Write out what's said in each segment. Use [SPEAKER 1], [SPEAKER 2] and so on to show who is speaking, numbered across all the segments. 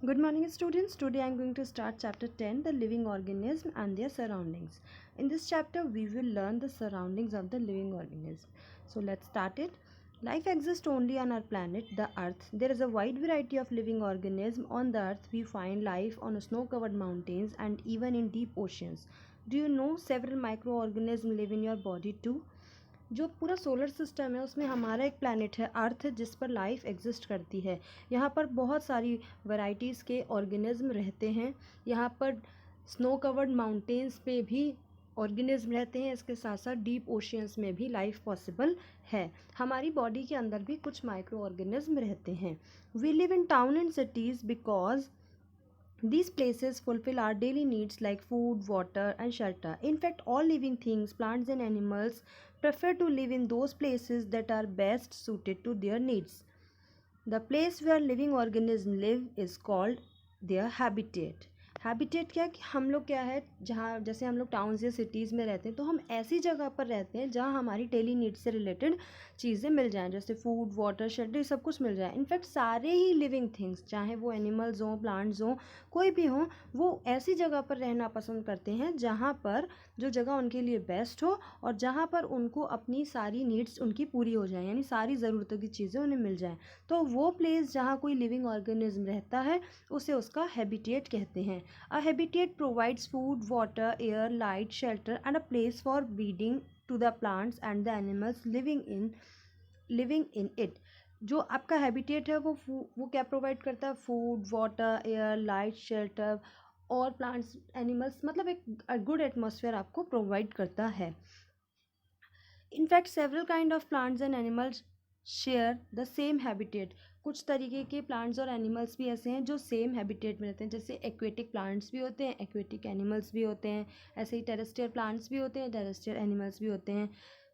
[SPEAKER 1] Good morning, students. Today I am going to start chapter 10, the living organism and their surroundings. In this chapter, we will learn the surroundings of the living organism. So let's start it. Life exists only on our planet, the Earth. There is a wide variety of living organisms on the Earth. We find life on snow-covered mountains and even in deep oceans. Do you know several microorganisms live in your body too? जो पूरा solar system है उसमें हमारा एक planet है अर्थ जिस पर life exist करती है। यहाँ पर बहुत सारी वैरायटीज़ के ऑर्गेनिज्म रहते हैं। यहाँ पर स्नो कवर्ड माउंटेन्स पे भी ऑर्गेनिज्म रहते हैं। इसके साथ साथ डीप ओशियंस में भी लाइफ पॉसिबल है। हमारी बॉडी के अंदर भी कुछ माइक्रो ऑर्गेनिज्म रहते हैं। We live in town and cities because these places fulfill our daily needs like food, water, and shelter. In fact, all living things, plants, and animals prefer to live in those places that are best suited to their needs. The place where living organisms live is called their habitat. Habitat क्या कि हम लोग क्या है जहाँ जैसे हम लोग टाउन्स या सिटीज़ में रहते हैं तो हम ऐसी जगह पर रहते हैं जहाँ हमारी डेली नीड्स से रिलेटेड चीज़ें मिल जाएं, जैसे फूड, वाटर, शेल्टर, सब कुछ मिल जाए। इनफैक्ट सारे ही लिविंग थिंग्स, चाहे वो एनिमल्स हों, प्लांट्स हों, कोई भी हों, वो ऐसी जगह पर रहना पसंद करते हैं जहाँ पर जो जगह उनके लिए बेस्ट हो और जहाँ पर उनको अपनी सारी नीड्स उनकी पूरी हो जाए, यानी सारी ज़रूरतों की चीज़ें उन्हें मिल जाएँ। तो वो प्लेस जहाँ कोई लिविंग ऑर्गेनिज्म रहता है उसे उसका हैबिटेट कहते हैं। A habitat provides food, water, air, light, shelter, and a place for breeding to the plants and the animals living in it. जो आपका हैबिटेट है वो क्या प्रोवाइड करता है? Food, water, air, light, shelter और प्लांट्स, एनिमल्स, मतलब एक गुड एटमॉस्फेयर आपको प्रोवाइड करता है। In fact several kind of plants and animals share the same habitat. कुछ तरीके के प्लांट्स और एनिमल्स भी ऐसे हैं जो सेम हैबिटेट में रहते हैं। जैसे एक्वेटिक प्लांट्स भी होते हैं, एक्वेटिक एनिमल्स भी होते हैं। ऐसे ही टेरेस्ट्रियल प्लांट्स भी होते हैं, टेरेस्ट्रियल एनिमल्स भी होते हैं।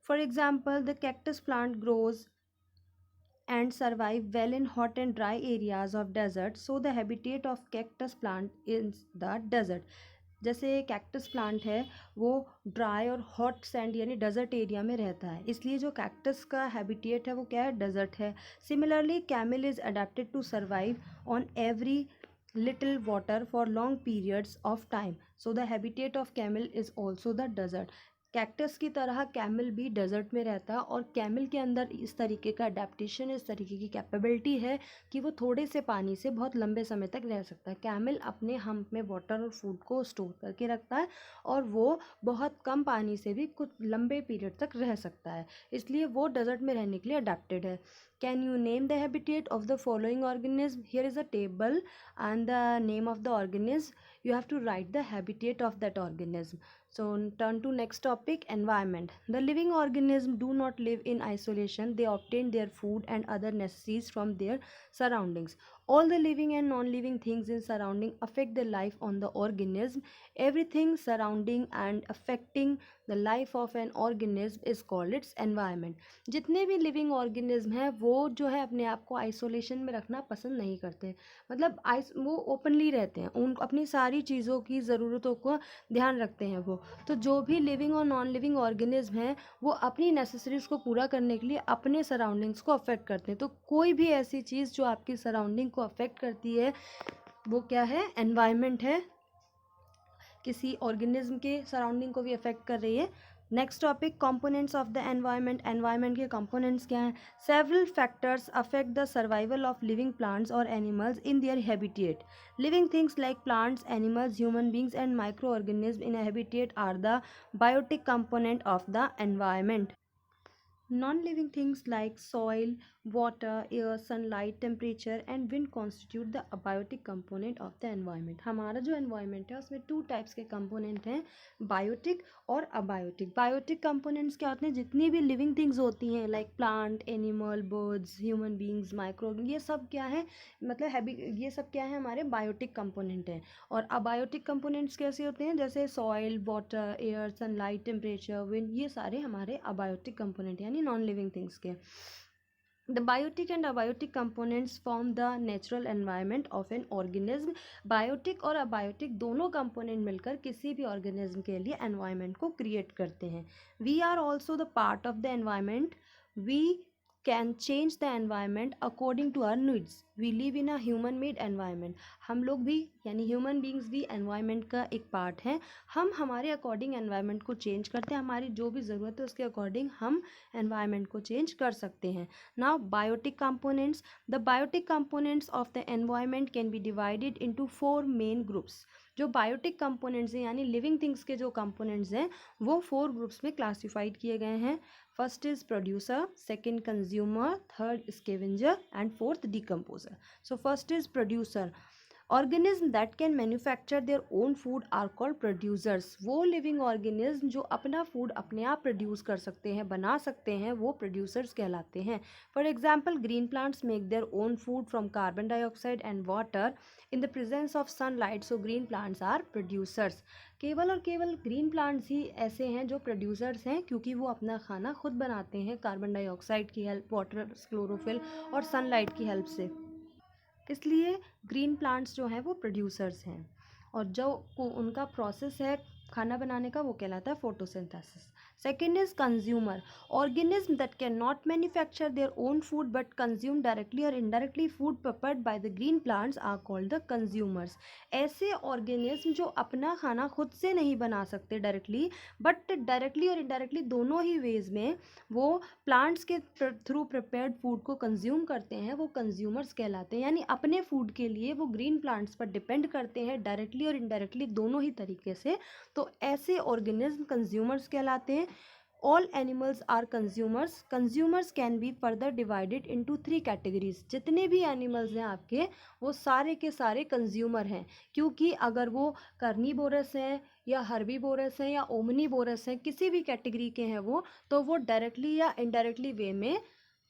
[SPEAKER 1] For example the cactus plant grows and survive well in hot and dry areas of desert, so the habitat of cactus plant is the desert. जैसे कैक्टस प्लांट है वो dry और हॉट सैंड यानी desert area में रहता है, इसलिए जो कैक्टस का हैबिटेट है वो क्या है? डेजर्ट है। Similarly camel is adapted to survive on every little water for long periods of time, so the habitat of camel is also the desert. Cactus की तरह कैमल भी डेजर्ट में रहता है और कैमल के अंदर इस तरीके का अडेप्टेशन, इस तरीके की कैपेबिलिटी है कि वो थोड़े से पानी से बहुत लंबे समय तक रह सकता है। कैमल अपने हम्प में वाटर और फूड को स्टोर करके रखता है और वो बहुत कम पानी से भी कुछ लंबे पीरियड तक रह सकता है, इसलिए वो डेजर्ट में रहने के लिए अडेप्टेड है। Can you name the habitat of the following organism? Here is a table and the name of the organism. You have to write the habitat of that organism. So turn to next topic, environment. The living organisms do not live in isolation. They obtain their food and other necessities from their surroundings. All the living and non-living things in surrounding affect the life on the organism. Everything surrounding and affecting the life of an organism is called its environment. जितने भी living organism हैं वो जो है अपने आप को isolation में रखना पसंद नहीं करते, मतलब वो ओपनली रहते हैं, उन अपनी सारी चीज़ों की ज़रूरतों को ध्यान रखते हैं वो। तो जो भी लिविंग और नॉन लिविंग ऑर्गेनिज्म हैं वो अपनी नेसेसरीज़ को पूरा करने के लिए अपने सराउंडिंग्स को अफेक्ट करते हैं। तो कोई भी ऐसी चीज़ जो आपकी सराउंडिंग को अफेक्ट करती है वो क्या है? एनवायरनमेंट है। किसी ऑर्गेनिज्म के सराउंडिंग को भी अफेक्ट कर रही है। Next topic, components of the environment. Environment के कंपोनेंट्स क्या हैं? Several factors affect the survival of living plants और animals in their habitat. Living things like plants, animals, human beings and micro organism in habitat are the biotic component of the environment. Non-living things like soil, water, air, sunlight, temperature and wind constitute the abiotic component of the environment. हमारा जो environment है उसमें two types के component हैं, biotic और abiotic. Biotic components क्या होते हैं? जितनी भी living things होती हैं like plant, animal, birds, human beings, micro, ये सब क्या है? मतलब ये सब क्या है? हमारे बायोटिक कंपोनेंट हैं। और अबायोटिक कंपोनेंट्स कैसे होते हैं? जैसे soil, water, air, sunlight, temperature, wind, ये सारे हमारे अबायोटिक कंपोनेंट यानी नॉन लिविंग थिंग्स के। The biotic and abiotic components form the natural environment of an organism. Biotic और अबायोटिक दोनों कंपोनेंट मिलकर किसी भी ऑर्गेनिज्म के लिए एनवायरनमेंट को क्रिएट करते हैं। We are also the part of the environment. We can change the environment according to our needs. We live in a human made environment. हम लोग भी यानी ह्यूमन बींग्स भी एनवायरनमेंट का एक पार्ट हैं. हम हमारे अकॉर्डिंग एनवायरनमेंट को चेंज करते हैं. हमारी जो भी ज़रूरत है उसके अकॉर्डिंग हम एनवायरनमेंट को चेंज कर सकते हैं. Now biotic components. The biotic components of the environment can be divided into 4 main groups. जो बायोटिक कंपोनेंट्स हैं यानी लिविंग थिंग्स के जो कंपोनेंट्स हैं वो 4 ग्रुप्स में क्लासिफाइड किए गए हैं. First is producer, second consumer, third scavenger and fourth decomposer. So first is producer. Organism that can manufacture their own food are called producers. वो लिविंग ऑर्गेनिज्म जो अपना फूड अपने आप प्रोड्यूस कर सकते हैं, बना सकते हैं, वो प्रोड्यूसर्स कहलाते हैं. For example green plants make their own food from carbon dioxide and water in the presence of sunlight. So green plants are producers. केवल और केवल ग्रीन प्लांट्स ही ऐसे हैं जो प्रोड्यूसर्स हैं क्योंकि वो अपना खाना खुद बनाते हैं कार्बन डाइऑक्साइड की हेल्प, वाटर, क्लोरोफिल और सनलाइट की हेल्प से. इसलिए ग्रीन प्लांट्स जो हैं वो प्रोड्यूसर्स हैं. और जो उनका प्रोसेस है खाना बनाने का वो कहलाता है photosynthesis. Second is consumer. Organism that can not manufacture their own food but consume directly और indirectly food prepared by the green plants are called the consumers. ऐसे ऑर्गेनिज्म जो अपना खाना खुद से नहीं बना सकते डायरेक्टली बट डायरेक्टली और इनडायरेक्टली दोनों ही वेज में वो प्लांट्स के थ्रू प्रिपेयर्ड फूड को कंज्यूम करते हैं, वो कंज्यूमर्स कहलाते हैं. यानी अपने फूड के लिए वो ग्रीन प्लांट्स पर डिपेंड करते हैं डायरेक्टली और इनडायरेक्टली दोनों ही तरीके से. तो ऐसे ऑर्गेनिज्म कंज्यूमर्स कहलाते हैं. All animals are consumers. Consumers can be further divided into 3 categories. जितने भी एनिमल्स हैं आपके वो सारे के सारे कंज्यूमर हैं क्योंकि अगर वो कार्निवोरस हैं या हर्बीवोरस हैं या ओमनीवोरस हैं, किसी भी कैटेगरी के हैं वो, तो वो डायरेक्टली या इनडायरेक्टली वे में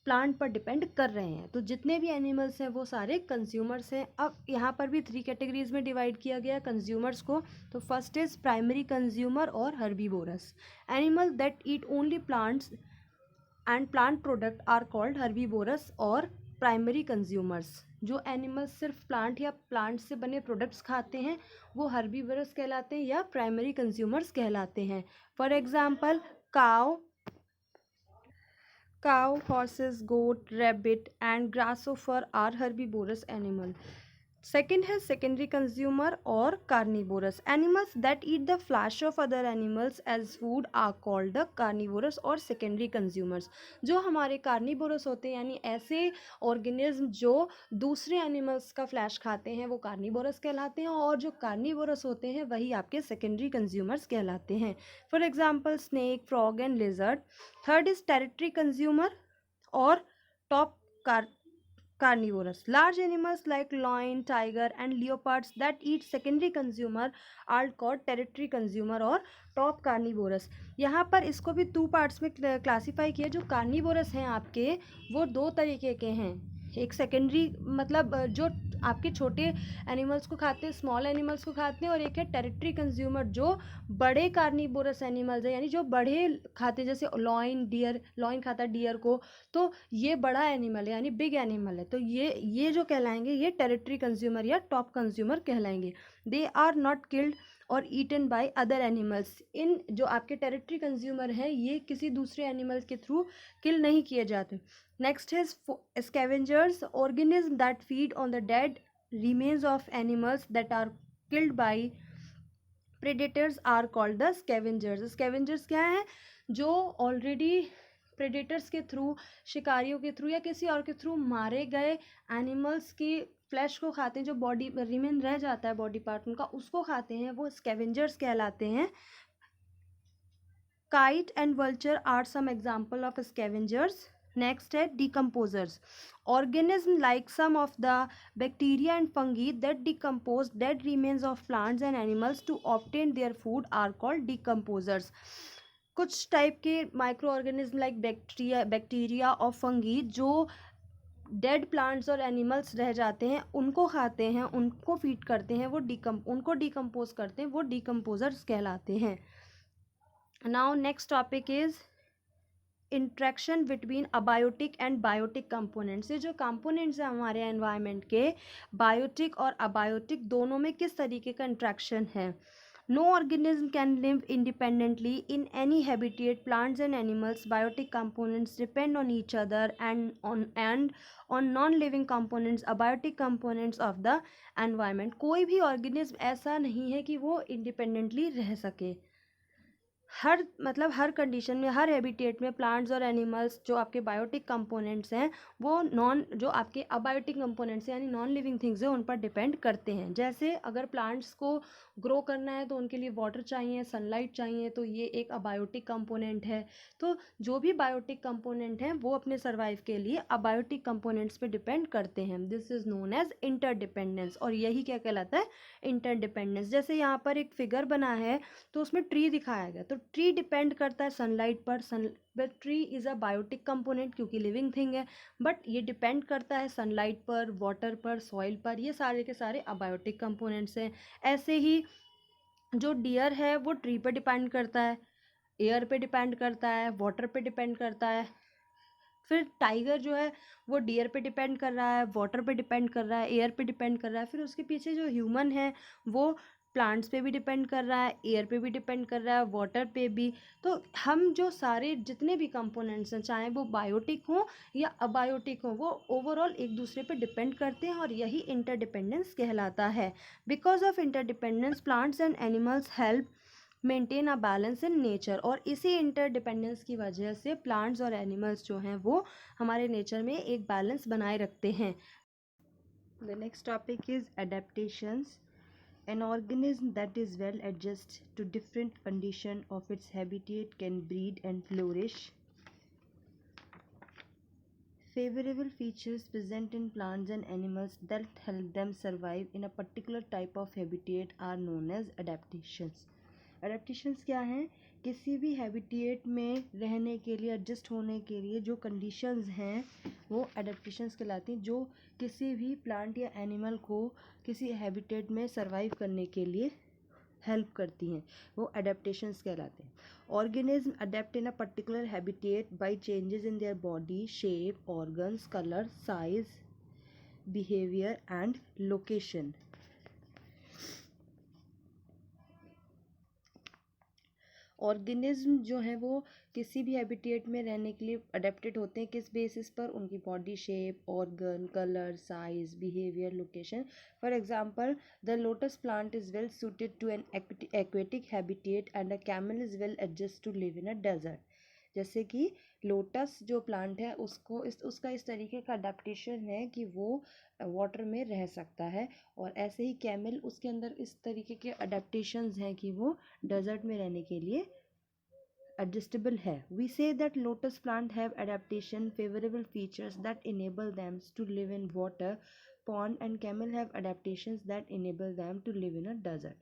[SPEAKER 1] प्लांट पर डिपेंड कर रहे हैं. तो जितने भी एनिमल्स हैं वो सारे कंज्यूमर्स हैं. अब यहाँ पर भी 3 कैटेगरीज में डिवाइड किया गया कंज्यूमर्स को. तो फर्स्ट इज प्राइमरी कंज्यूमर और herbivorous. Animal that eat only plants and plant product are called herbivorous और प्राइमरी कंज्यूमर्स. जो एनिमल्स सिर्फ प्लांट या प्लांट से बने प्रोडक्ट्स खाते हैं वो हर्बीवोरस कहलाते हैं या प्राइमरी कंज्यूमर्स कहलाते हैं. For example cow, horses, goat, rabbit and grasshopper are herbivorous animal. Second है secondary consumer और carnivorous. Animals that eat the flesh of other animals as food are called the carnivorous और secondary consumers. जो हमारे carnivorous होते हैं यानी ऐसे organism जो दूसरे animals का flesh खाते हैं वो carnivorous कहलाते हैं और जो carnivorous होते हैं वही आपके secondary consumers कहलाते हैं. For example snake, frog and lizard. Third is territory consumer और top carnivorous. Large animals like lion, tiger and leopards that eat secondary consumer are called territory consumer और टॉप कार्निवोरस. यहाँ पर इसको भी 2 parts में classify किया. जो carnivorous हैं आपके वो 2 तरीके के हैं. एक सेकेंडरी मतलब जो आपके छोटे एनिमल्स को खाते हैं, स्मॉल एनिमल्स को खाते हैं, और एक है टेरिटरी कंज्यूमर जो बड़े कार्निवोरस एनिमल्स हैं यानी जो बड़े खाते हैं. जैसे लॉइन खाता है डियर को, तो ये बड़ा एनिमल है यानी बिग एनिमल है. तो ये जो कहलाएंगे ये टेरिटरी कंज्यूमर या टॉप कंज्यूमर कहलाएंगे. दे आर नॉट किल्ड और ईटन बाय अदर एनिमल्स. इन जो आपके टेरिटरी कंज्यूमर हैं ये किसी दूसरे एनिमल्स के थ्रू किल नहीं किए जाते. नेक्स्ट है scavengers. Organisms that feed on the dead remains of animals that are killed by predators are called the scavengers. Scavengers क्या है? जो ऑलरेडी प्रेडेटर्स के थ्रू, शिकारियों के थ्रू या किसी और के थ्रू मारे गए एनिमल्स की फ्लैश को खाते हैं. जो बॉडी रिमेन रह जाता है बॉडी पार्ट उनका उसको खाते हैं, वो स्कैवेंजर्स कहलाते हैं. Kite and vulture are some example of scavengers. Next है decomposers. Organism like some of the bacteria and fungi that decompose dead remains of plants and animals to obtain their food are called decomposers. कुछ type के micro organism like bacteria और fungi जो dead plants और animals रह जाते हैं उनको खाते हैं, उनको फीड करते हैं, वो उनको डिकम्पोज करते हैं, वो डिकम्पोजर्स कहलाते हैं. Now next topic is interaction between abiotic and biotic components. ये जो कंपोनेंट्स हैं हमारे एनवायरनमेंट के, बायोटिक और अबायोटिक दोनों में किस तरीके का इंट्रैक्शन है. No organism can live independently in any habitat. Plants and animals, biotic components depend on each other and on non-living components, abiotic components of the environment. कोई भी organism ऐसा नहीं है कि वो independently रह सके. हर कंडीशन में, हर हैबिटेट में प्लांट्स और एनिमल्स जो आपके बायोटिक कंपोनेंट्स हैं वो जो आपके अबायोटिक कंपोनेंट्स हैं यानी नॉन लिविंग थिंग्स हैं उन पर डिपेंड करते हैं. जैसे अगर प्लांट्स को ग्रो करना है तो उनके लिए वाटर चाहिए, सनलाइट चाहिए, तो ये एक अबायोटिक कंपोनेंट है. तो जो भी बायोटिक कंपोनेंट हैं वो अपने सर्वाइव के लिए अबायोटिक कंपोनेंट्स पे डिपेंड करते हैं. This is known as interdependence. और यही क्या कहलाता है? इंटरडिपेंडेंस. जैसे यहाँ पर एक फिगर बना है तो उसमें ट्री दिखाया गया, तो ट्री डिपेंड करता है सनलाइट पर. Tree is a biotic component क्योंकि लिविंग थिंग है, बट ये डिपेंड करता है सनलाइट पर, वाटर पर, सॉइल पर. ये सारे के सारे अबायोटिक कंपोनेंट्स हैं. ऐसे ही जो डियर है वो ट्री पर डिपेंड करता है, एयर पे डिपेंड करता है, वाटर पे डिपेंड करता है. फिर टाइगर जो है वो डियर पे डिपेंड कर रहा है, वाटर पे डिपेंड कर रहा है, एयर पे डिपेंड कर रहा है. फिर उसके पीछे जो ह्यूमन है वो प्लांट्स पे भी डिपेंड कर रहा है, एयर पे भी डिपेंड कर रहा है, वाटर पे भी. तो हम जो सारे जितने भी कंपोनेंट्स हैं चाहे वो बायोटिक हों या अबायोटिक हों वो ओवरऑल एक दूसरे पे डिपेंड करते हैं और यही इंटरडिपेंडेंस कहलाता है. Because of interdependence plants and animals help maintain a balance in nature. और इसी इंटरडिपेंडेंस की वजह से प्लांट्स और एनिमल्स जो हैं वो हमारे नेचर में एक बैलेंस बनाए रखते हैं. The next topic is adaptations. An organism that is well adjusted to different condition of its habitat can breed and flourish. Favorable features present in plants and animals that help them survive in a particular type of habitat are known as adaptations. Adaptations क्या हैं? किसी भी habitat में रहने के लिए, adjust होने के लिए जो कंडीशंस हैं वो एडेप्टेशंस कहलाती हैं, जो किसी भी प्लांट या एनिमल को किसी हैबिटेट में सरवाइव करने के लिए हेल्प करती हैं, वो एडेप्टेशंस कहलाते हैं. Organism adapt in a particular habitat by changes in their body shape, organs, colour, size, behaviour and location. Organism जो है वो किसी भी हैबिटेट में रहने के लिए अडेप्टेड होते हैं. किस बेसिस पर? उनकी body shape, organ, colour, size, behaviour, location. For example, the lotus plant is well suited to an aquatic habitat and a camel is well adjust to live in a desert. जैसे कि lotus जो plant है उसका इस तरीके का adaptation है कि वो वाटर में रह सकता है, और ऐसे ही कैमल उसके अंदर इस तरीके के अडेप्टेशंस हैं कि वो डेजर्ट में रहने के लिए adjustable है. We say that lotus plant have adaptation favorable features that enable them to live in water, pond, and camel have adaptations that enable them to live in a desert.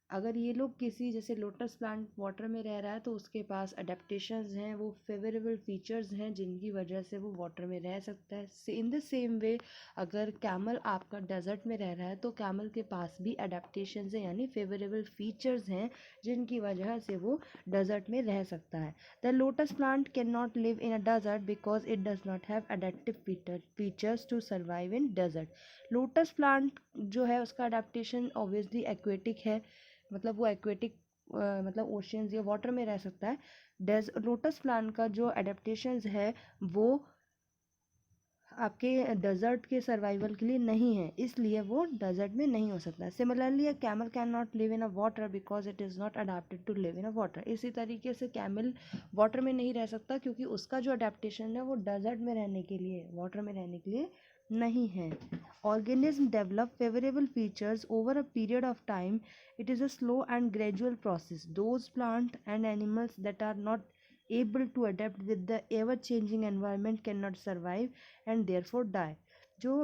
[SPEAKER 1] अगर ये लोग किसी, जैसे लोटस प्लांट वाटर में रह रहा है तो उसके पास अडेप्टेशंस हैं, वो फेवरेबल फीचर्स हैं जिनकी वजह से वो वाटर में रह सकता है. इन द सेम वे अगर कैमल आपका डेजर्ट में रह रहा है तो कैमल के पास भी अडेप्टेशंस हैं यानी फेवरेबल फीचर्स हैं जिनकी वजह से वो डेजर्ट में रह सकता है. The lotus plant can not live in a desert because it does not have adaptive features to survive in desert. Lotus plant जो है उसका अडेप्टेशन ऑब्वियसली एक्वेटिक है, मतलब वो एक्वेटिक मतलब ओशियंस या वाटर में रह सकता है. लोटस प्लांट का जो एडेप्टेशंस है वो आपके डेजर्ट के सर्वाइवल के लिए नहीं है, इसलिए वो डेजर्ट में नहीं हो सकता. Similarly a camel can not live in a water because it is not adapted to live in a water. इसी तरीके से कैमल वाटर में नहीं रह सकता क्योंकि उसका जो अडेप्टेशन है वो डेजर्ट में रहने के लिए, वाटर में रहने के लिए नहीं है. Organisms develop favorable features over a period of time. It is a slow and gradual process. Those plants and animals that are not able to adapt with the ever changing environment cannot survive and therefore die. जो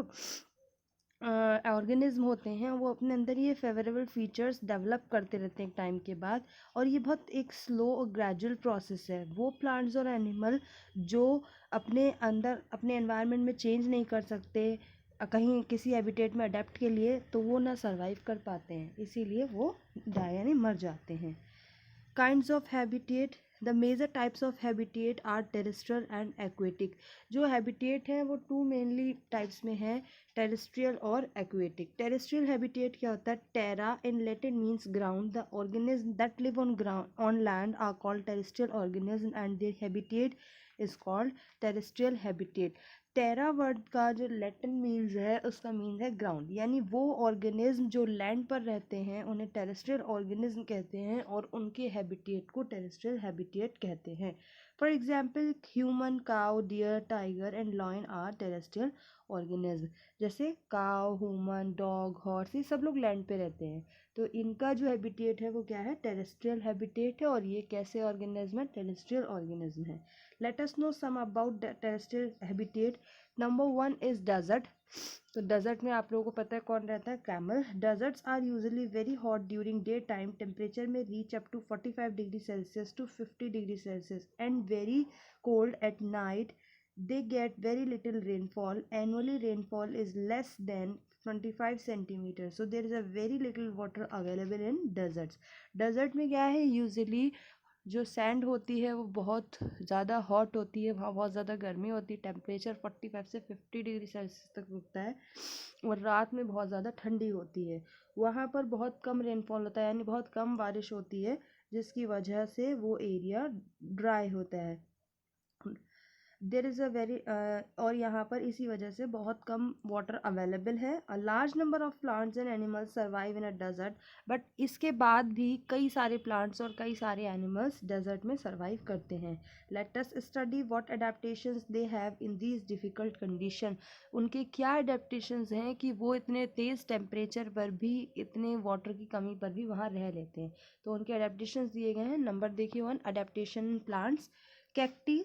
[SPEAKER 1] organism होते हैं वो अपने अंदर ये favourable features develop करते रहते हैं एक टाइम के बाद, और ये बहुत एक स्लो और ग्रेजुअल प्रोसेस है. वो प्लांट्स और एनिमल जो अपने अंदर अपने एनवायरनमेंट में चेंज नहीं कर सकते कहीं किसी हैबिटेट में अडेप्ट के लिए, तो वो ना सर्वाइव कर पाते हैं, इसीलिए वो डाई यानी मर जाते हैं. Kinds of habitat. The major types of habitat are terrestrial and aquatic. जो हैबिटेट है वो टू मेनली टाइप्स में है, टेरेस्ट्रियल और एक्वेटिक। टेरेस्ट्रियल हैबिटेट क्या होता है? Terra in Latin means ground. The organism that live on ground on land are called terrestrial organism and their habitat is called terrestrial habitat. Terra word का जो Latin means है उसका means है ground, यानी वो ऑर्गेनिज्म जो land पर रहते हैं उन्हें टेरेस्ट्रियल ऑर्गेनिज्म कहते हैं और उनके हैबिटेट को टेरेस्ट्रियल हैबिटेट कहते हैं। For example human, cow, deer, tiger and lion are terrestrial organism. जैसे काउ, ह्यूमन, डॉग, हॉर्स, ये सब लोग लैंड पे रहते हैं, तो इनका जो हैबिटेट है वो क्या है? टेरेस्ट्रियल हैबिटेट है। और ये कैसे ऑर्गेनिज्म है? टेरेस्ट्रियल ऑर्गेनिज्म है। Let us know some about the terrestrial habitat. Number one is desert. तो डेजर्ट में आप लोगों को पता है कौन रहता है? Camel. Deserts are usually very hot during day time, temperature may reach up to 45 degree Celsius to 50 degree Celsius and very cold at night. They get very little rainfall. Annually rainfall is less than 25 centimeters. So there is a very little water available in deserts. Desert में क्या है? Usually जो sand होती है वो बहुत ज़्यादा hot होती है, वहाँ बहुत ज़्यादा गर्मी होती है, टेम्परेचर 45 से 50 डिग्री सेल्सियस तक रुकता है और रात में बहुत ज़्यादा ठंडी होती है। वहाँ पर बहुत कम रेनफॉल होता है, यानी बहुत कम बारिश होती है, जिसकी वजह से वो एरिया ड्राई होता है। देर इज़ अ वेरी और यहाँ पर इसी वजह से बहुत कम वाटर अवेलेबल है। A large number of plants and animals survive in a desert, but इसके बाद भी कई सारे प्लांट्स और कई सारे एनिमल्स डेजर्ट में सर्वाइव करते हैं। Let us study what adaptations they have in these difficult condition. उनके क्या अडेप्टेशंस हैं कि वो इतने तेज़ टेम्परेचर पर भी, इतने वाटर की कमी पर भी वहाँ रह लेते हैं। तो उनके अडेप्टेशंस दिए गए हैं। नंबर देखिए 1, adaptation plants. Cacti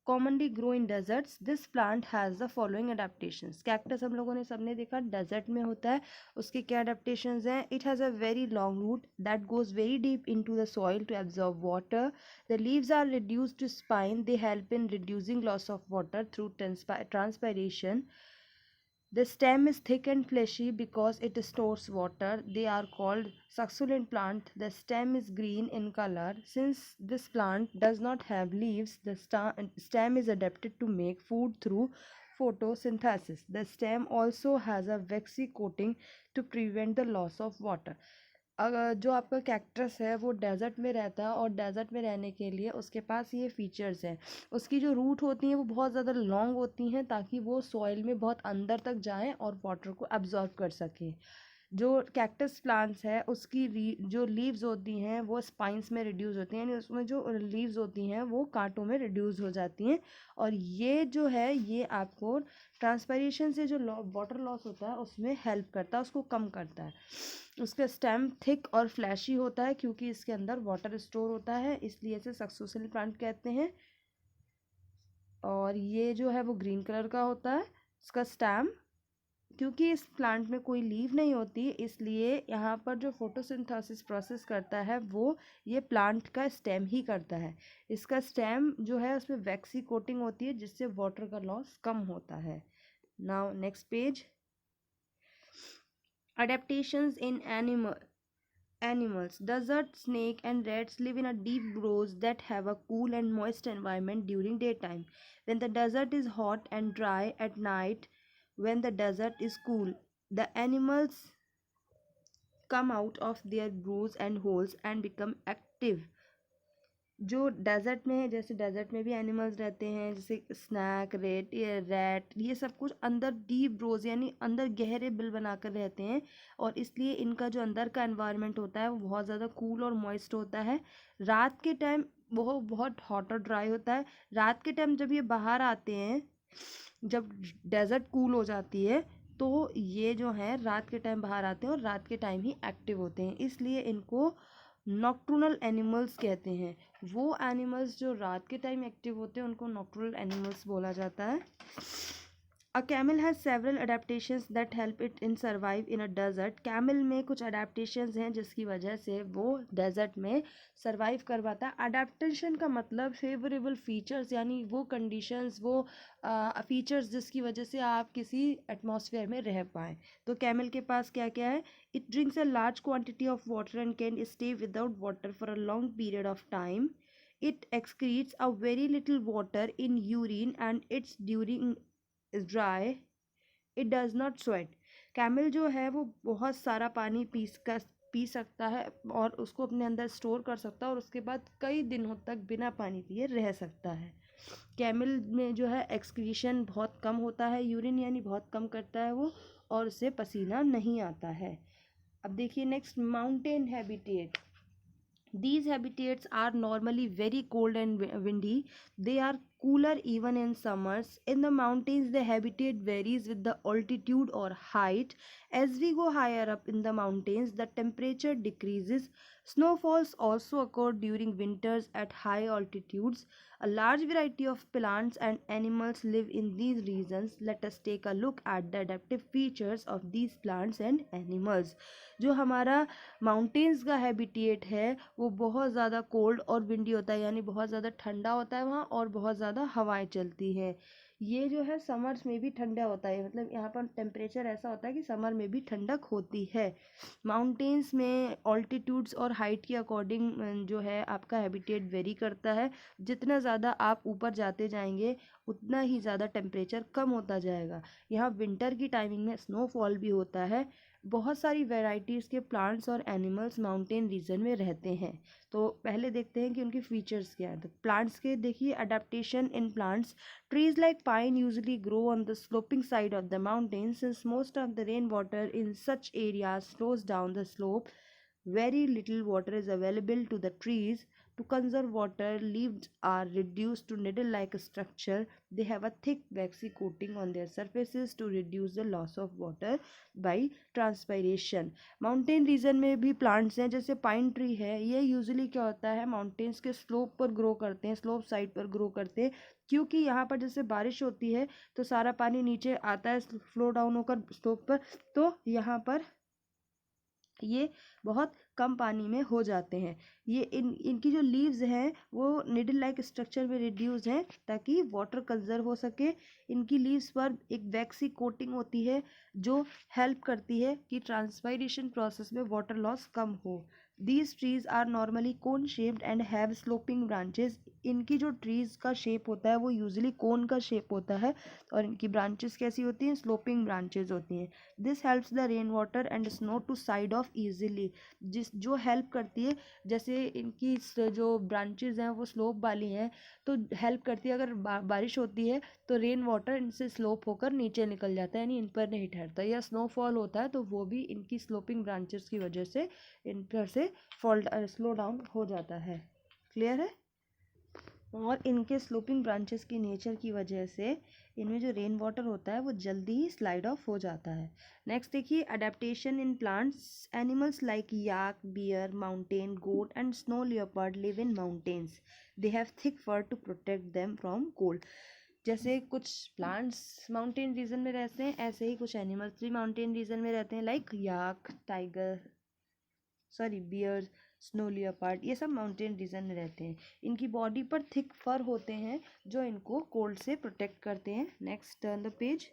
[SPEAKER 1] commonly grow in deserts. This plant has the following adaptations. Cactus हम लोगों ने सबने देखा desert में होता है, उसके क्या adaptations हैं? It has a very long root that goes very deep into the soil to absorb water. The leaves are reduced to spine. They help in reducing loss of water through transpiration. The stem is thick and fleshy because it stores water. They are called succulent plant. The stem is green in color. Since this plant does not have leaves, the stem is adapted to make food through photosynthesis. The stem also has a waxy coating to prevent the loss of water. अगर जो आपका cactus है वो desert में रहता है और desert में रहने के लिए उसके पास ये फीचर्स हैं। उसकी जो रूट होती हैं वो बहुत ज़्यादा लॉन्ग होती हैं ताकि वो सॉइल में बहुत अंदर तक जाएं और वाटर को एब्जॉर्ब कर सकें। जो कैक्टस प्लांट्स है उसकी जो लीव्स होती हैं वो स्पाइंस में रिड्यूस होती हैं, यानी उसमें जो लीव्स होती हैं वो कांटों में रिड्यूस हो जाती हैं। और ये जो है ये आपको ट्रांसपायरेशन से जो वाटर लॉस होता है उसमें हेल्प करता है, उसको कम करता है। उसका स्टेम थिक और फ्लैशी होता है क्योंकि इसके अंदर वाटर स्टोर होता है, इसलिए इसे सक्सेसफुल प्लांट कहते हैं। और ये जो है वो ग्रीन कलर का होता है इसका स्टेम। क्योंकि इस प्लांट में कोई लीव नहीं होती इसलिए यहाँ पर जो फोटोसिंथेसिस प्रोसेस करता है वो ये प्लांट का स्टेम ही करता है। इसका स्टेम जो है उसमें वैक्सी कोटिंग होती है जिससे वाटर का लॉस कम होता है। Now next page. Adaptations in animals. Desert snake and rats live in a deep burrows that have a cool and moist environment during daytime. When the desert is hot and dry at night, when the desert is cool, the animals come out of their burrows and holes and become active. जो desert में है, जैसे desert में भी animals रहते हैं जैसे snack, rat, ये सब कुछ अंदर डीप ब्रोज यानी अंदर गहरे बिल बनाकर रहते हैं और इसलिए इनका जो अंदर का एनवायरनमेंट होता है वो बहुत ज़्यादा कूल और मॉइस्ट होता है। रात के टाइम वो बहुत हॉट और ड्राई होता है। रात के टाइम जब ये बाहर आते हैं, जब डेजर्ट कूल हो जाती है तो ये जो है रात के टाइम बाहर आते हैं और रात के टाइम ही एक्टिव होते हैं, इसलिए इनको नॉक्टर्नल एनिमल्स कहते हैं। वो एनिमल्स जो रात के टाइम एक्टिव होते हैं उनको नॉक्टर्नल एनिमल्स बोला जाता है। A camel has several adaptations that help it in survive in a desert. Camel में कुछ अडेप्टेशंस हैं जिसकी वजह से वो डेजर्ट में सर्वाइव कर पाता है। अडेप्टेशन का मतलब फेवरेबल फीचर्स, यानी वो कंडीशंस, वो फीचर्स जिसकी वजह से आप किसी एटमॉस्फेयर में रह पाएँ। तो कैमल के पास क्या क्या है? It drinks a large quantity of water and can stay without water for a long period of time. It excretes a very little water in urine and it's during dry it does not sweat. Camel जो है वो बहुत सारा पानी P सकता है और उसको अपने अंदर स्टोर कर सकता है और उसके बाद कई दिनों तक बिना पानी पिए रह सकता है। कैमल में जो है एक्सक्रीशन बहुत कम होता है, यूरिन यानी बहुत कम करता है वो, और उससे पसीना नहीं आता है। अब देखिए next, mountain habitat. These habitats are normally very cold and windy. They are cooler even in summers. In the mountains, the habitat varies with the altitude or height. As we go higher up in the mountains, the temperature decreases. Snowfalls also occur during winters at high altitudes. A large variety of plants and animals live in these regions. Let us take a look at the adaptive features of these plants and animals. जो हमारा mountains का habitat है वो बहुत ज़्यादा cold और windy होता है, यानी बहुत ज़्यादा ठंडा होता है वहाँ और बहुत ज़्यादा हवाएं चलती हैं। ये जो है समर्स में भी ठंडा होता है, मतलब यहाँ पर टेम्परेचर ऐसा होता है कि समर में भी ठंडक होती है। माउंटेन्स में ऑल्टीट्यूड्स और हाइट के अकॉर्डिंग जो है आपका हैबिटेट वेरी करता है। जितना ज़्यादा आप ऊपर जाते जाएंगे उतना ही ज़्यादा टेम्परेचर कम होता जाएगा। यहाँ विंटर की टाइमिंग में स्नोफॉल भी होता है। बहुत सारी वैरायटीज़ के प्लांट्स और एनिमल्स माउंटेन रीजन में रहते हैं। तो पहले देखते हैं कि उनके फीचर्स क्या है। तो प्लांट्स के देखिए, adaptation in plants. Trees like pine usually grow on the sloping side of the mountain since most of the rain water in such areas flows down the slope. Very little water is available to the trees. To conserve water, leaves are reduced to needle-like structure. They have a thick waxy coating on their surfaces to reduce the loss of water by transpiration. Mountain region में भी plants हैं, जैसे pine tree है। ये usually क्या होता है, mountains के स्लोप पर ग्रो करते हैं, स्लोप साइड पर ग्रो करते हैं, क्योंकि यहाँ पर जैसे बारिश होती है तो सारा पानी नीचे आता है फ्लो डाउन होकर स्लोप पर, तो यहाँ पर ये बहुत कम पानी में हो जाते हैं। ये इनकी जो लीव्स हैं वो निडल लाइक स्ट्रक्चर में रिड्यूस हैं ताकि वाटर कंजर्व हो सके। इनकी लीव्स पर एक वैक्सी कोटिंग होती है जो हेल्प करती है कि ट्रांसपायरेशन प्रोसेस में वाटर लॉस कम हो। These trees are normally cone shaped and have sloping branches. इनकी जो ट्रीज का शेप होता है वो यूजुअली कोन का शेप होता है और इनकी ब्रांचेस कैसी होती हैं, स्लोपिंग ब्रांचेस होती हैं। This helps the rain water and snow to side off easily. जो हेल्प करती है, जैसे इनकी जो ब्रांचेस हैं वो स्लोप वाली हैं तो हेल्प करती है। अगर बारिश होती है तो रेन वाटर इनसे स्लोप होकर नीचे निकल जाता है, यानी इन पर नहीं ठहरता। या स्नोफॉल होता है तो वो भी इनकी स्लोपिंग ब्रांचेस की वजह से इन पर से फॉल स्लो डाउन हो जाता है। क्लियर है। और इनके स्लोपिंग ब्रांचेस की नेचर की वजह से इनमें जो रेन वाटर होता है वो जल्दी ही स्लाइड ऑफ हो जाता है। नेक्स्ट देखिए, adaptation in plants. Animals like yak, bear, mountain goat and snow leopard live in mountains. They have thick fur to protect them from cold. जैसे कुछ प्लांट्स माउंटेन रीजन में रहते हैं, ऐसे ही कुछ एनिमल्स भी माउंटेन रीजन में रहते हैं, like yak, beer, snow leopard, ये सब माउंटेन रीजन में रहते हैं। इनकी बॉडी पर थिक फर होते हैं जो इनको कोल्ड से प्रोटेक्ट करते हैं। Next turn the page.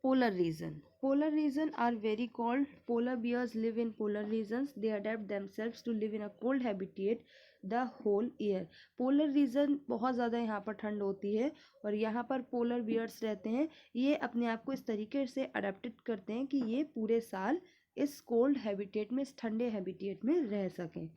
[SPEAKER 1] Polar region. Polar region are very cold. Polar bears live in polar regions. They adapt themselves to live in a cold habitat the whole year. Polar region बहुत ज़्यादा यहाँ पर ठंड होती है और यहाँ पर पोलर बियर्स रहते हैं। ये अपने आप को इस तरीके से अडेप्टेड करते हैं कि ये पूरे साल इस कोल्ड हैबिटेट में, इस ठंडे हैबिटेट में रह सकें।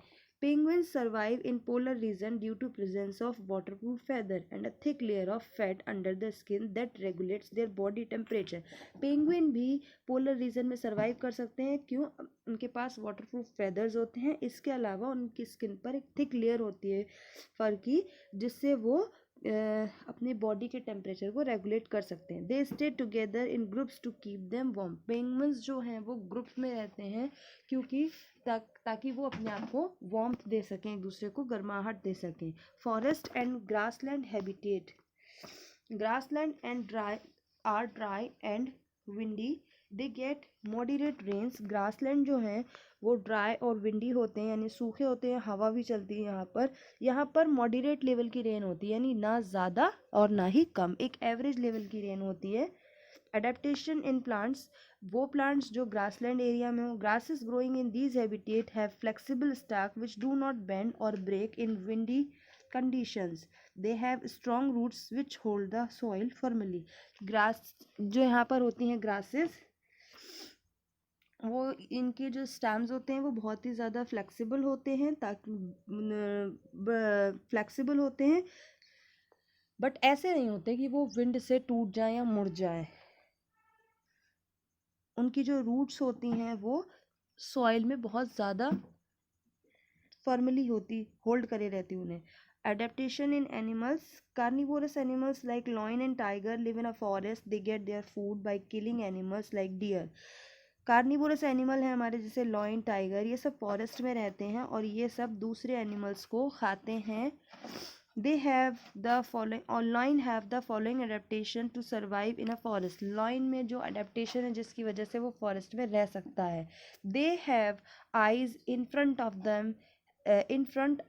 [SPEAKER 1] Penguins survive in polar region due to presence of waterproof feather and a thick layer of fat under the skin that regulates their body temperature. Penguin भी पोलर रीजन में survive कर सकते हैं, क्यों? उनके पास वाटरप्रूफ फेदर्स होते हैं। इसके अलावा उनकी स्किन पर एक थिक लेयर होती है फर की, जिससे वो अपने बॉडी के टेम्परेचर को रेगुलेट कर सकते हैं। They stay together in groups to keep them warm. Penguins जो हैं वो ग्रुप्स में रहते हैं क्योंकि ताकि वो अपने आप को वार्मथ दे सकें, एक दूसरे को गर्माहट दे सकें। Forest and grassland habitat. Grassland and dry and windy. They get moderate rains. Grassland जो हैं वो ड्राई और विंडी होते हैं, यानी सूखे होते हैं, हवा भी चलती है यहाँ पर मॉडरेट लेवल की रेन होती है, यानी ना ज़्यादा और ना ही कम, एक एवरेज लेवल की रेन होती है. एडेप्टेशन इन प्लांट्स, वो प्लांट्स जो ग्रासलैंड एरिया में हो, grasses growing in these habitat have flexible stack which do not bend और break in windy conditions, they have strong roots which hold the soil firmly. Grass जो यहाँ पर होती हैं ग्रासेस, वो इनके जो स्टेम्स होते हैं वो बहुत ही ज़्यादा फ्लेक्सिबल होते हैं, ताकि फ्लेक्सिबल होते हैं, बट ऐसे नहीं होते कि वो विंड से टूट जाए या मुड़ जाए। उनकी जो रूट्स होती हैं वो सॉइल में बहुत ज़्यादा फर्मली होती, होल्ड करे रहती उन्हें। Adaptation in animals, carnivorous animals like lion and tiger live in a forest, they get their food by killing animals like deer. Carnivorous animal है हमारे जैसे लॉयन, टाइगर, ये सब फॉरेस्ट में रहते हैं और ये सब दूसरे एनिमल्स को खाते हैं। They have the following, or lion have the following adaptation to survive in a forest. Lion में जो adaptation है जिसकी वजह से वो forest में रह सकता है। They have eyes in front of them, in front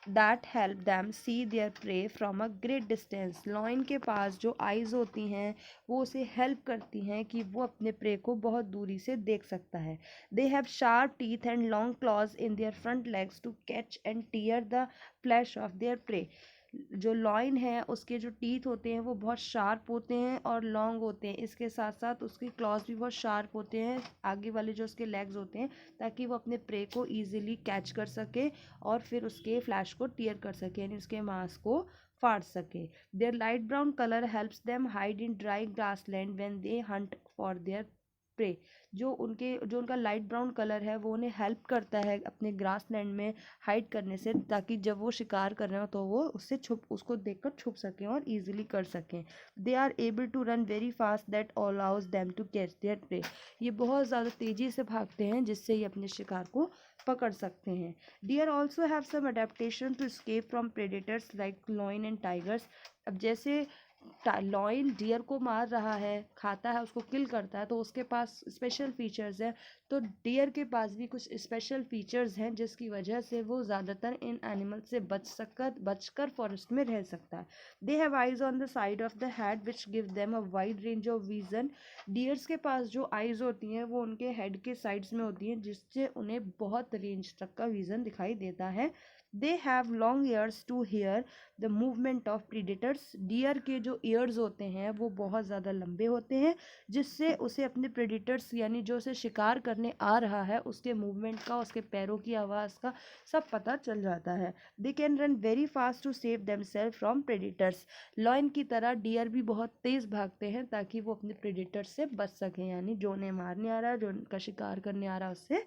[SPEAKER 1] that help them see their prey from a great distance. Lion के पास जो eyes होती हैं वो उसे help करती हैं कि वो अपने prey को बहुत दूरी से देख सकता है। They have sharp teeth and long claws in their front legs to catch and tear the flesh of their prey. जो लॉइन है उसके जो टीथ होते हैं वो बहुत शार्प होते हैं और लॉन्ग होते हैं, इसके साथ साथ उसके क्लॉज भी बहुत शार्प होते हैं आगे वाले जो उसके लेग्स होते हैं, ताकि वो अपने प्रे को ईजिली कैच कर सके और फिर उसके फ्लैश को टीयर कर सके, यानी उसके मांस को फाड़ सके। Their light brown colour helps them hide in dry grass land when they hunt for their prey. जो उनका लाइट ब्राउन कलर है वो उन्हें हेल्प करता है अपने ग्रास लैंड में हाइड करने से, ताकि जब वो शिकार कर रहे हो तो वो उसको देखकर छुप सकें और इजीली कर सकें। They are able to run very fast that allows them to catch their prey. ये बहुत ज़्यादा तेज़ी से भागते हैं जिससे ये अपने शिकार को पकड़ सकते हैं। Deer also have some adaptation to escape from predators like lion and tigers. अब जैसे लॉइन डियर को मार रहा है, खाता है, उसको किल करता है, तो उसके पास स्पेशल फीचर्स हैं। तो डियर के पास भी कुछ स्पेशल फीचर्स हैं जिसकी वजह से वो ज़्यादातर इन एनिमल से बचकर फॉरेस्ट में रह सकता है। They have eyes on the side of the head which give them a wide range of vision. Dears के पास जो आइज होती हैं वो उनके हेड के साइड्स में होती हैं जिससे उन्हें बहुत रेंज तक का विजन दिखाई देता है। They have long ears to hear the movement of predators. Deer के जो ईयर्स होते हैं वो बहुत ज़्यादा लंबे होते हैं जिससे उसे अपने प्रेडिटर्स यानी जो उसे शिकार करने आ रहा है उसके मूवमेंट का, उसके पैरों की आवाज़ का सब पता चल जाता है। They can run very fast to save themselves from predators. Lion की तरह डियर भी बहुत तेज़ भागते हैं ताकि वो अपने प्रेडिटर्स से बच सकें, यानी जो उन्हें मारने आ रहा है, जो उनका शिकार करने आ रहा है, उससे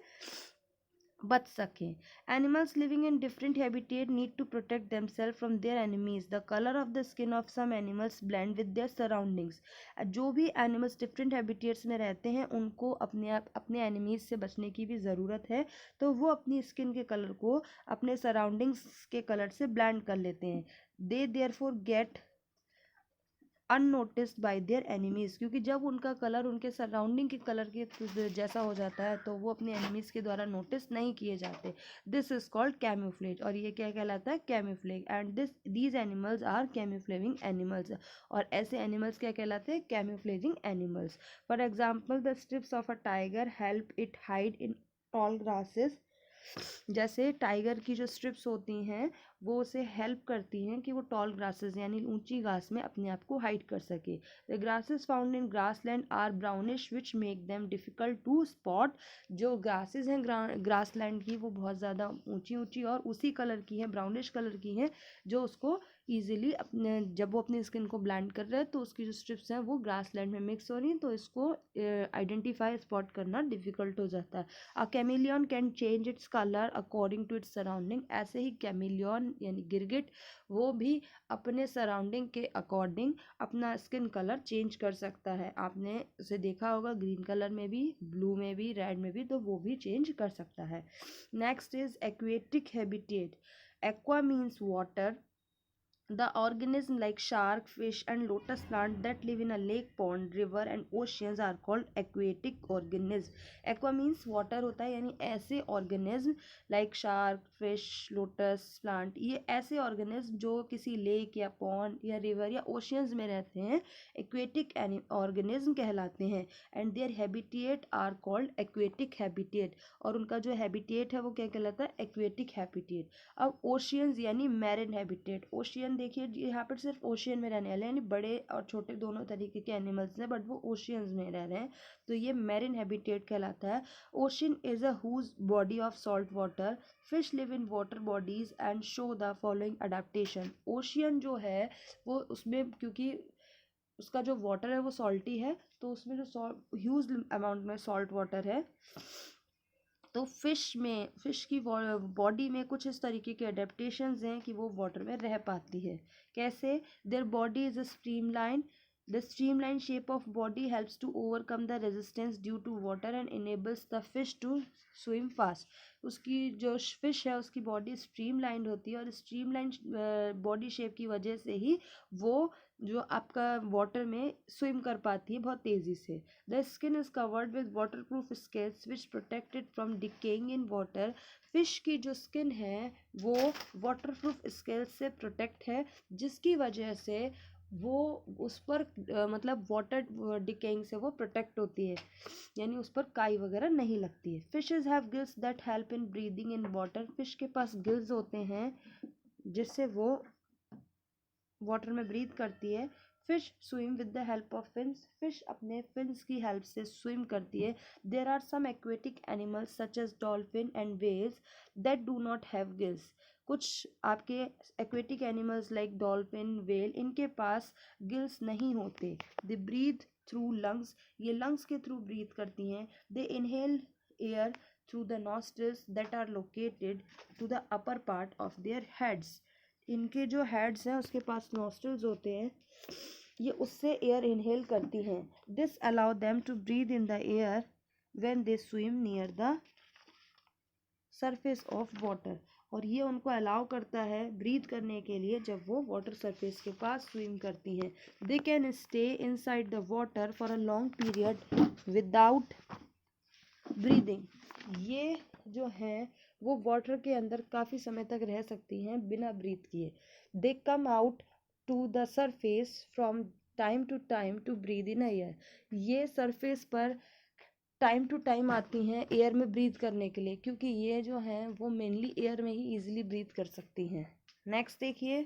[SPEAKER 1] बच सकें। Animals living in different habitat need to protect themselves from their enemies. The colour of the skin of some animals blend with their surroundings. जो भी एनिमल्स डिफरेंट हैबिटेट्स में रहते हैं उनको अपने एनिमीज से बचने की भी ज़रूरत है, तो वो अपनी स्किन के कलर को अपने सराउंडिंग्स के कलर से ब्लेंड कर लेते हैं। They therefore get unnoticed by their enemies, क्योंकि जब उनका कलर उनके सराउंडिंग के कलर के जैसा हो जाता है तो वो अपने एनिमीज के द्वारा नोटिस नहीं किए जाते। दिस इज कॉल्ड कैम्यूफ्लेज, और ये क्या कहलाता है? Camouflage. And these animals are camouflaging animals, और ऐसे एनिमल्स क्या कहलाते हैं? Camouflaging animals. For example the stripes of a tiger help it hide in tall grasses. जैसे टाइगर की जो स्ट्रिप्स होती हैं वो उसे हेल्प करती हैं कि वो टॉल ग्रासेस यानी ऊंची घास में अपने आप को हाइड कर सके। The grasses found in grassland are brownish which make them difficult to spot. जो ग्रासेस हैं ग्रासलैंड की वो बहुत ज़्यादा ऊंची ऊंची और उसी कलर की हैं, ब्राउनिश कलर की हैं, जो उसको ईजिली अपने जब वो अपनी स्किन को ब्लेंड कर रहे हैं तो उसकी जो स्ट्रिप्स हैं वो ग्रासलैंड में मिक्स हो रही हैं, तो इसको आइडेंटिफाई स्पॉट करना डिफिकल्ट हो जाता है। A chameleon can change its colour according to its surrounding. ऐसे ही कैमिलियन यानी गिरगिट वो भी अपने सराउंडिंग के अकॉर्डिंग अपना स्किन कलर चेंज कर सकता है। आपने उसे देखा होगा ग्रीन कलर में भी, ब्लू में भी, रेड में भी, तो वो भी चेंज कर सकता है। Next is aquatic habitat. Aqua means water, The organism like shark, fish and lotus plant that live in a lake, pond, river and oceans are called aquatic organisms. Aqua means water होता है, यानी ऐसे organism like shark, fish, lotus plant, ये ऐसे organism जो किसी lake या pond या river या oceans में रहते हैं aquatic organism कहलाते हैं. And their habitat are called aquatic habitat. और उनका जो habitat है वो क्या कहलाता है? aquatic habitat. अब ओशियंस यानी मैरिन हैबिटेट. ओशियन देखिए यहाँ पर सिर्फ ओशियन में रहने वाले हैं, यानी बड़े और छोटे दोनों तरीके के एनिमल्स हैं, बट वो ओशियंस में रह रहे हैं, तो ये मैरिन हैबिटेट कहलाता है. Ocean is a huge body of salt water. Fish live in water bodies and show the following adaptation. Ocean जो है वो उसमें, क्योंकि उसका जो वाटर है वो सॉल्टी है, तो उसमें जो ह्यूज अमाउंट में सॉल्ट वाटर है, तो फिश की बॉडी में कुछ इस तरीके के अडेप्टेशंस हैं कि वो वाटर में रह पाती है. कैसे? Their body is streamline. The streamline shape of body helps to overcome the resistance due to water and enables the fish to swim fast. उसकी जो फिश है उसकी बॉडी स्ट्रीमलाइन होती है, और स्ट्रीमलाइन बॉडी शेप की वजह से ही वो जो आपका वाटर में स्विम कर पाती है बहुत तेज़ी से. The skin is covered with water proof scales which protected from decaying in water. Fish की जो स्किन है वो वाटर प्रूफ स्केल्स से प्रोटेक्ट है, जिसकी वजह से वो उस पर मतलब वाटर डिकेइंग से वो प्रोटेक्ट होती है, यानी उस पर काई वगैरह नहीं लगती है. Fishes have gills that help in breathing in water. Fish के पास गिल्स होते हैं जिससे वो वाटर में ब्रीथ करती है. Fish swim with the help of fins. Fish अपने फिन्स की हेल्प से स्विम करती है. There are some aquatic animals such as dolphin and whales that do not have gills. कुछ आपके aquatic animals like dolphin, whale, इनके पास gills नहीं होते. They breathe through lungs. ये लंग्स के थ्रू ब्रीथ करती हैं. They inhale air through the nostrils that are located to the upper part of their heads. इनके जो हेड्स हैं उसके पास नॉस्ट्रल्स होते हैं, ये उससे एयर इनहेल करती हैं. This allow them to breathe in the air when they swim near the surface of water. और ये उनको अलाउ करता है ब्रीथ करने के लिए जब वो वाटर सरफेस के पास स्विम करती हैं. They can stay inside the water for a long period without breathing. ये जो हैं वो वाटर के अंदर काफ़ी समय तक रह सकती हैं बिना ब्रीथ किए. They come out to the surface from time to time to breathe in air. ये सरफेस पर टाइम टू टाइम आती हैं एयर में ब्रीथ करने के लिए, क्योंकि ये जो हैं वो मेनली एयर में ही इजीली ब्रीथ कर सकती हैं. नेक्स्ट देखिए,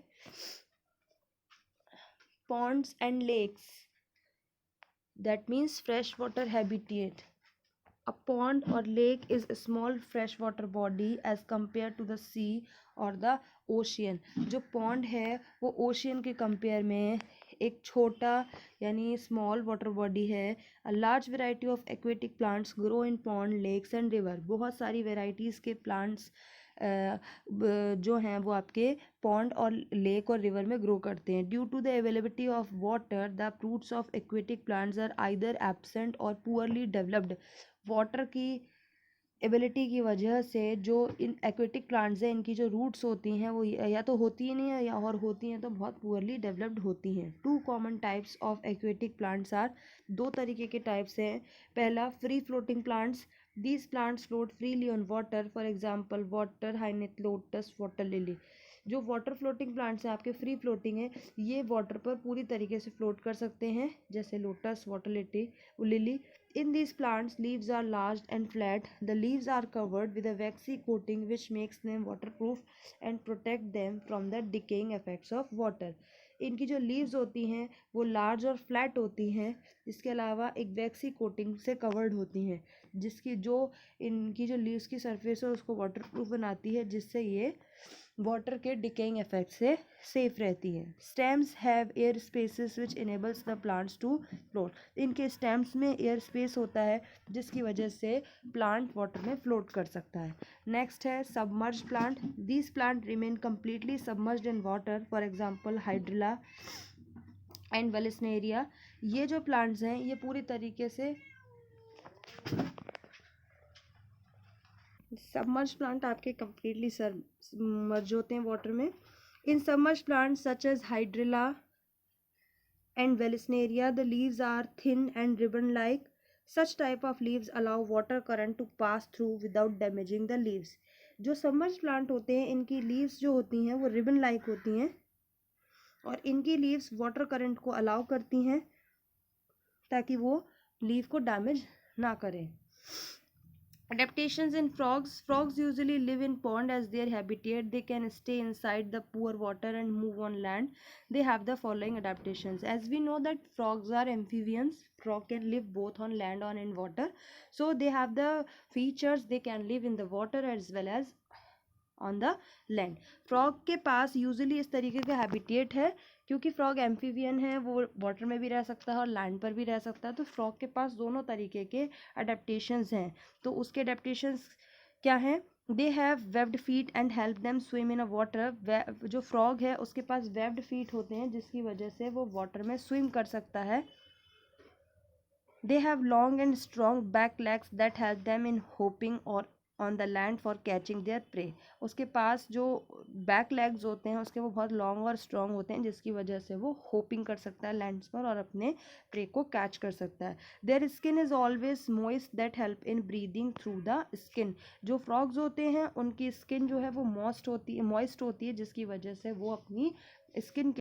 [SPEAKER 1] ponds and lakes, that means fresh water habitat. A pond or lake is a small freshwater body as compared to the sea or the ocean. जो pond है वो ocean के compare में एक छोटा यानी small water body है. A large variety of aquatic plants grow in pond, lakes and river. बहुत सारी varieties के plants जो हैं वो आपके पॉन्ड और लेक और रिवर में ग्रो करते हैं. Due to the availability of water the roots of aquatic plants are either absent or poorly developed. Water की एबिलिटी की वजह से जो इन एक्वेटिक प्लांट्स हैं इनकी जो रूट्स होती हैं वो या तो होती ही नहीं है या और होती हैं तो बहुत पुअरली डेवलप्ड होती हैं. Two common types of aquatic plants are. दो तरीके के टाइप्स हैं. पहला free floating plants. These plants float freely on water. For example water hyacinth, lotus, water lily. जो वाटर फ्लोटिंग प्लांट्स हैं आपके फ्री फ्लोटिंग है, ये वाटर पर पूरी तरीके से फ्लोट कर सकते हैं, जैसे lotus, water lily. In these plants, leaves are large and flat. The leaves are covered with a waxy coating which makes them waterproof and protect them from the decaying effects of water. इनकी जो leaves होती हैं वो large और flat होती हैं, इसके अलावा एक वैक्सी कोटिंग से कवर्ड होती हैं, जिसकी जो इनकी जो लीव्स की सरफेस है उसको वाटरप्रूफ बनाती है, जिससे ये वाटर के डिकेइंग इफेक्ट से सेफ रहती है. Stems have air spaces which enables the plants to float. इनके स्टेम्स में एयर स्पेस होता है जिसकी वजह से प्लांट वाटर में फ्लोट कर सकता है. नेक्स्ट है submerge plant. This plant remain completely submerged in water. For example hydrilla and vallisneria. ये जो प्लांट्स हैं ये पूरी तरीके से सबमर्ज प्लांट आपके कम्प्लीटली सबमर्ज होते हैं वाटर में. इन submerged plants such as hydrilla and Vallisneria, the leaves are thin and ribbon-like. Such type of leaves allow water current to pass through without damaging the leaves. जो submerge plant होते हैं इनकी leaves जो होती हैं वो रिबन लाइक होती हैं और इनकी लीव्स वाटर करंट को अलाउ करती हैं ताकि वो लीव को डैमेज ना करें. Adaptations in frogs. Frogs usually live in pond as their habitat. They can stay inside the poor water and move on land. They have the following adaptations. As we know that frogs are amphibians. Frog can live both on land and in water. So they have the features. They can live in the water as well as on the land. Frog के पास usually इस तरीके का habitat है क्योंकि frog amphibian है, वो water में भी रह सकता है और लैंड पर भी रह सकता है. तो फ्रॉग के पास दोनों तरीके के अडेप्टेशंस हैं. तो उसके अडेप्टेशंस क्या हैं? They have webbed feet and help them swim in a water. जो फ्रॉग है उसके पास वेब्ड फीट होते हैं जिसकी वजह से वो वाटर में स्विम कर सकता है. They have long and strong back legs that help them in hopping और on the land for catching their prey. उसके पास जो बैक लेग्स होते हैं उसके वो बहुत लॉन्ग और स्ट्रॉन्ग होते हैं जिसकी वजह से वो होपिंग कर सकता है लैंड्स पर और अपने प्रे को कैच कर सकता है. Their skin is always moist that help in breathing through the skin. जो फ्रॉग्स होते हैं उनकी स्किन जो है वो मॉइस्ट होती है जिसकी वजह से वो अपनी स्किन